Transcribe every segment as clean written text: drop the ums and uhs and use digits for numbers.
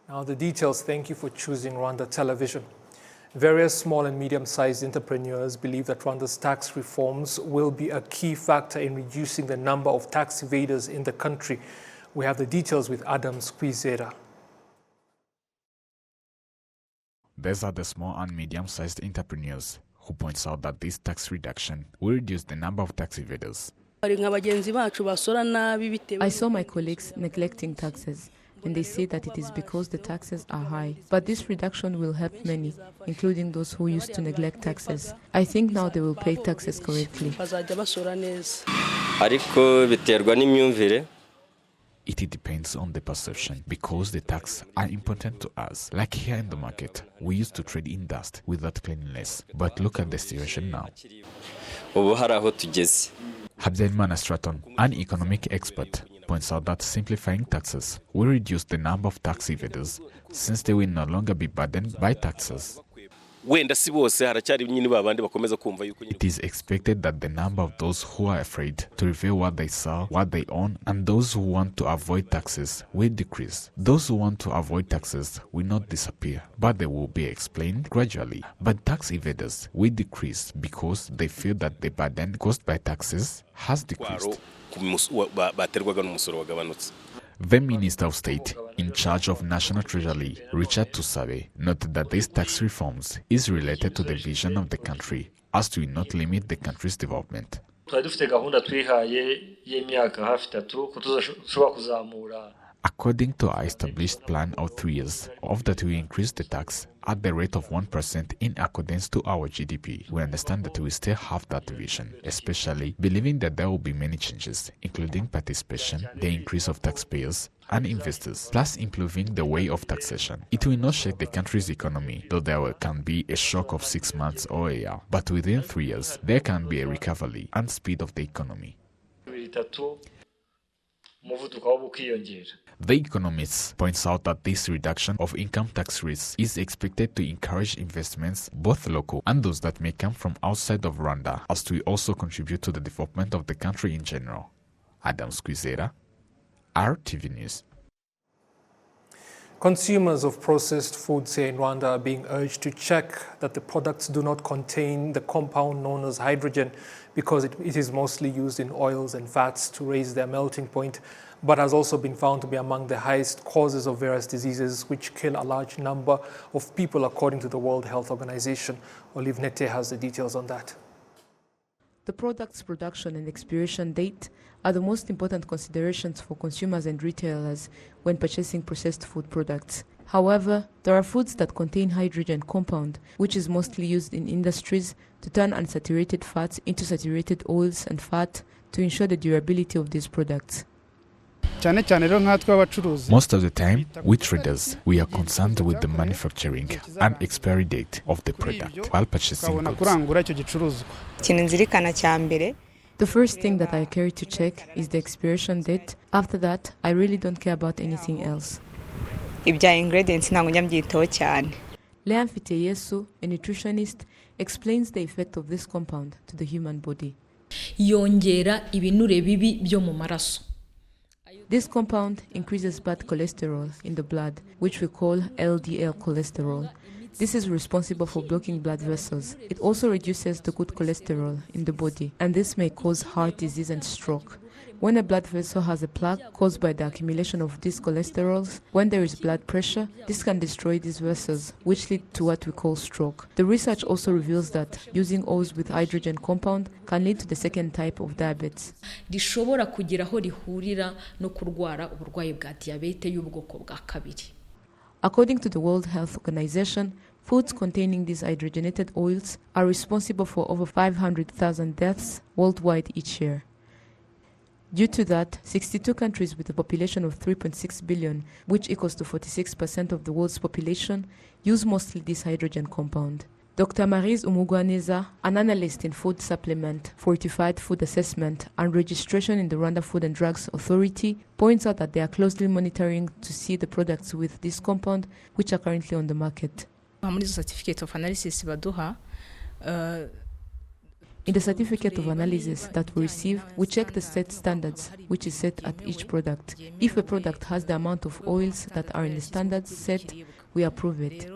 Now the details. Thank you for choosing Rwanda Television. Various small and medium-sized entrepreneurs believe that Rwanda's tax reforms will be a key factor in reducing the number of tax evaders in the country. We have the details with Adam Squizera. These are the small and medium-sized entrepreneurs who points out that this tax reduction will reduce the number of tax evaders. I saw my colleagues neglecting taxes, and they say that it is because the taxes are high. But this reduction will help many, including those who used to neglect taxes. I think now they will pay taxes correctly. It depends on the perception, because the taxes are important to us. Like here in the market, we used to trade in dust without cleanliness. But look at the situation now. Habyarimana Stratton, an economic expert, points out that simplifying taxes will reduce the number of tax evaders, since they will no longer be burdened by taxes. It is expected that the number of those who are afraid to reveal what they sell, what they own, and those who want to avoid taxes will decrease. Those who want to avoid taxes will not disappear, but they will be explained gradually. But tax evaders will decrease because they feel that the burden caused by taxes has decreased. The Minister of State in charge of National Treasury, Richard Tusabe, noted that these tax reforms is related to the vision of the country, as to not limit the country's development. According to our established plan of 3 years, of that we increase the tax at the rate of 1% in accordance to our GDP. We understand that we still have that vision, especially believing that there will be many changes, including participation, the increase of taxpayers and investors, plus improving the way of taxation. It will not shake the country's economy, though there can be a shock of 6 months or a year, but within 3 years, there can be a recovery and speed of the economy. The economist points out that this reduction of income tax rates is expected to encourage investments, both local and those that may come from outside of Rwanda, as to also contribute to the development of the country in general. Adam Squizera, RTV News. Consumers of processed foods here in Rwanda are being urged to check that the products do not contain the compound known as hydrogen, because it is mostly used in oils and fats to raise their melting point, but has also been found to be among the highest causes of various diseases which kill a large number of people, according to the World Health Organization. Olive Nete has the details on that. The product's production and expiration date are the most important considerations for consumers and retailers when purchasing processed food products. However, there are foods that contain hydrogen compound, which is mostly used in industries to turn unsaturated fats into saturated oils and fat to ensure the durability of these products. Most of the time, we traders, we are concerned with the manufacturing and expiry date of the product while purchasing goods. The first thing that I carry to check is the expiration date. After that, I really don't care about anything else. Leah Mfiteyesu, a nutritionist, explains the effect of this compound to the human body. This compound increases bad cholesterol in the blood, which we call LDL cholesterol. This is responsible for blocking blood vessels. It also reduces the good cholesterol in the body, and this may cause heart disease and stroke. When a blood vessel has a plaque caused by the accumulation of these cholesterols, when there is blood pressure, this can destroy these vessels, which lead to what we call stroke. The research also reveals that using oils with hydrogen compound can lead to the second type of diabetes. According to the World Health Organization, foods containing these hydrogenated oils are responsible for over 500,000 deaths worldwide each year. Due to that, 62 countries with a population of 3.6 billion, which equals to 46% of the world's population, use mostly this hydrogen compound. Dr. Maryse Umugwaneza, an analyst in food supplement, fortified food assessment and registration in the Rwanda Food and Drugs Authority, points out that they are closely monitoring to see the products with this compound, which are currently on the market. In the certificate of analysis that we receive, we check the set standards, which is set at each product. If a product has the amount of oils that are in the standards set, we approve it.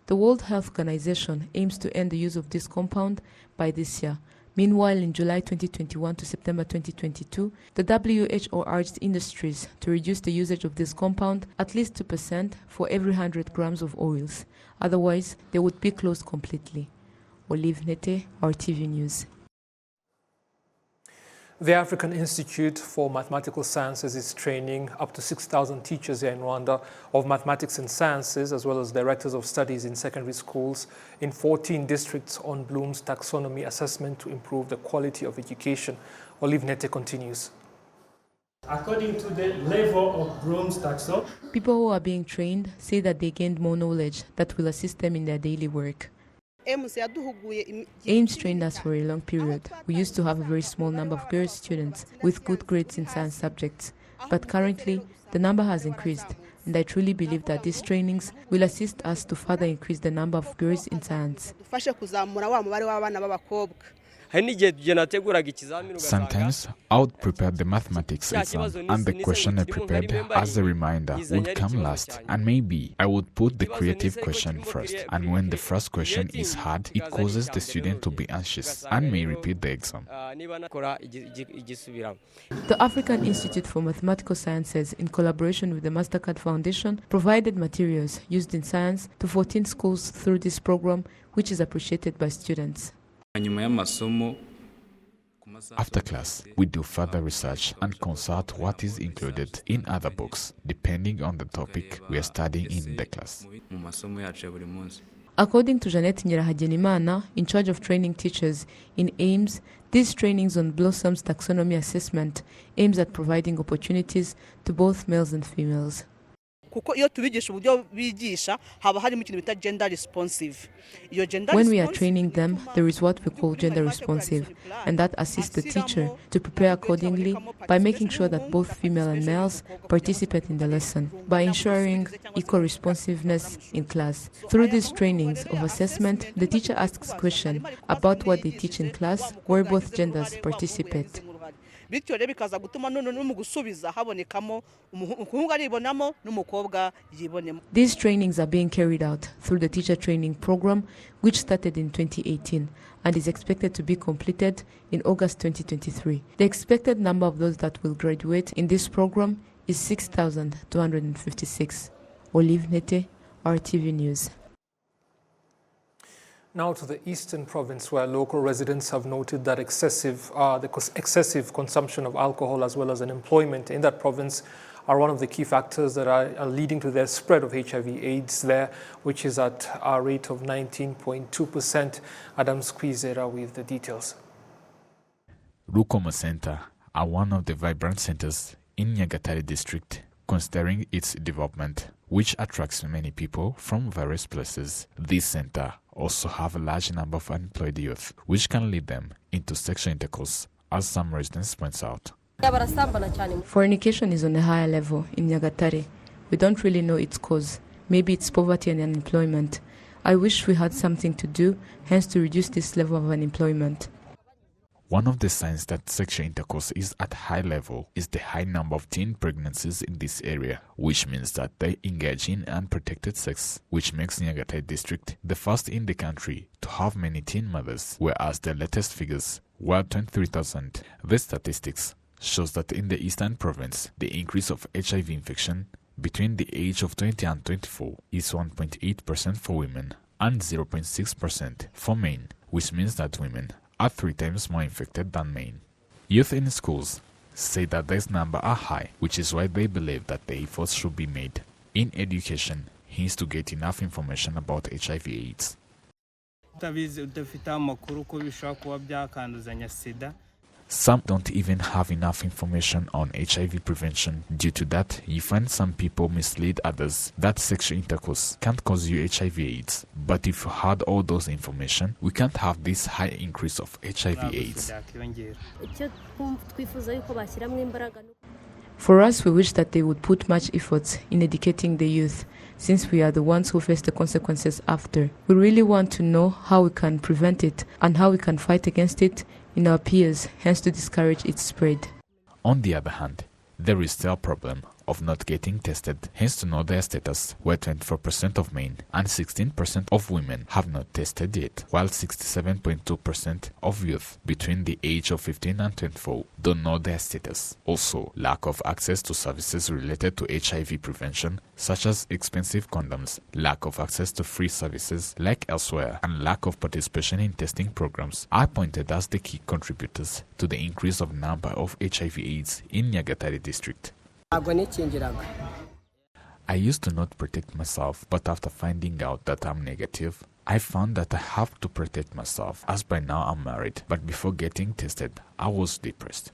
The World Health Organization aims to end the use of this compound by this year. Meanwhile, in July 2021 to September 2022, the WHO urged industries to reduce the usage of this compound at least 2% for every 100 grams of oils. Otherwise, they would be closed completely. Olive Nete, RTV News. The African Institute for Mathematical Sciences is training up to 6,000 teachers here in Rwanda of mathematics and sciences, as well as directors of studies in secondary schools in 14 districts on Bloom's taxonomy assessment to improve the quality of education. Olive Nete continues. According to the level of Bloom's taxonomy, people who are being trained say that they gained more knowledge that will assist them in their daily work. AIMS trained us for a long period. We used to have a very small number of girl students with good grades in science subjects, but currently the number has increased, and I truly believe that these trainings will assist us to further increase the number of girls in science. Sometimes I would prepare the mathematics exam and the question I prepared as a reminder would come last, and maybe I would put the creative question first, and when the first question is hard, it causes the student to be anxious and may repeat the exam. The African Institute for Mathematical Sciences, in collaboration with the MasterCard Foundation, provided materials used in science to 14 schools through this program, which is appreciated by students. After class, we do further research and consult what is included in other books, depending on the topic we are studying in the class. According to Jeanette Nyirahagenimana, in charge of training teachers in AIMS, these trainings on Blossom's taxonomy assessment aims at providing opportunities to both males and females. When we are training them, there is what we call gender responsive, and that assists the teacher to prepare accordingly by making sure that both female and males participate in the lesson, by ensuring equal responsiveness in class. Through these trainings of assessment, the teacher asks questions about what they teach in class, where both genders participate. These trainings are being carried out through the teacher training program, which started in 2018 and is expected to be completed in August 2023. The expected number of those that will graduate in this program is 6,256. Olive Nete, RTV News. Now to the eastern province, where local residents have noted that excessive consumption of alcohol as well as unemployment in that province are one of the key factors that are leading to the spread of HIV/AIDS there, which is at a rate of 19.2%. Adam Squeezera with the details. Rukomo Center are one of the vibrant centers in Nyagatare district, considering its development, which attracts many people from various places. This center also have a large number of unemployed youth, which can lead them into sexual intercourse, as some residents points out. Fornication is on a higher level in Nyagatare. We don't really know its cause. Maybe it's poverty and unemployment. I wish we had something to do, hence to reduce this level of unemployment. One of the signs that sexual intercourse is at high level is the high number of teen pregnancies in this area, which means that they engage in unprotected sex, which makes Nyagatare district the first in the country to have many teen mothers, whereas the latest figures were 23,000. The statistics shows that in the eastern province, the increase of HIV infection between the age of 20 and 24 is 1.8% for women and 0.6% for men, which means that women are 3 times more infected than men. Youth in schools say that these numbers are high, which is why they believe that the efforts should be made in education, hence to get enough information about HIV/AIDS. Some don't even have enough information on HIV prevention. Due to that, you find some people mislead others that sexual intercourse can't cause you HIV/AIDS. But if you had all those information, we can't have this high increase of HIV/AIDS. For us, we wish that they would put much effort in educating the youth, since we are the ones who face the consequences after. We really want to know how we can prevent it and how we can fight against it in our peers, hence to discourage its spread. On the other hand, there is still a problem of not getting tested, hence to know their status, where 24% of men and 16% of women have not tested yet, while 67.2% of youth between the age of 15 and 24 don't know their status. Also, lack of access to services related to HIV prevention, such as expensive condoms, lack of access to free services like elsewhere, and lack of participation in testing programs are pointed as the key contributors to the increase of number of HIV/AIDS in Nyagatare district. I used to not protect myself, but after finding out that I'm negative, I found that I have to protect myself, as by now I'm married, but before getting tested, I was depressed.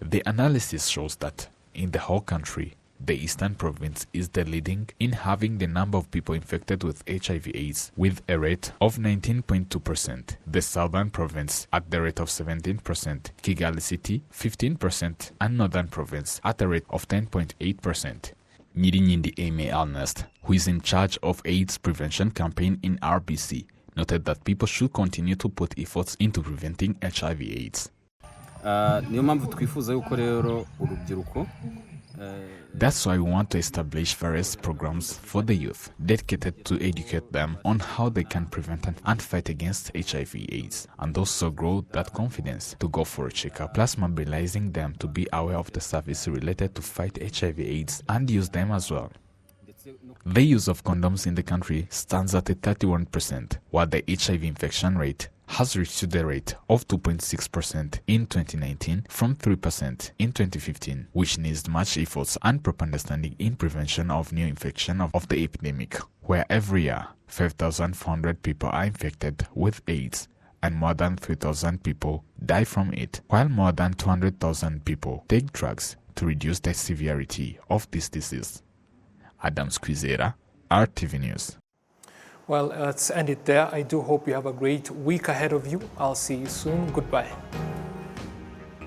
The analysis shows that in the whole country, the Eastern Province is the leading in having the number of people infected with HIV/AIDS with a rate of 19.2%, the Southern Province at the rate of 17%, Kigali City 15%, and Northern Province at a rate of 10.8%. Nyirinyindi Amy Ernest, who is in charge of AIDS prevention campaign in RBC, noted that people should continue to put efforts into preventing HIV/AIDS. That's why we want to establish various programs for the youth dedicated to educate them on how they can prevent and fight against HIV/AIDS, and also grow that confidence to go for a checkup, plus mobilizing them to be aware of the service related to fight HIV/AIDS and use them as well. The use of condoms in the country stands at 31%, while the HIV infection rate has reached to the rate of 2.6% in 2019 from 3% in 2015, which needs much efforts and proper understanding in prevention of new infection of the epidemic, where every year 5,400 people are infected with AIDS and more than 3,000 people die from it, while more than 200,000 people take drugs to reduce the severity of this disease. Adam Squizera, RTV News. Well, let's end it there. I do hope you have a great week ahead of you. I'll see you soon. Goodbye.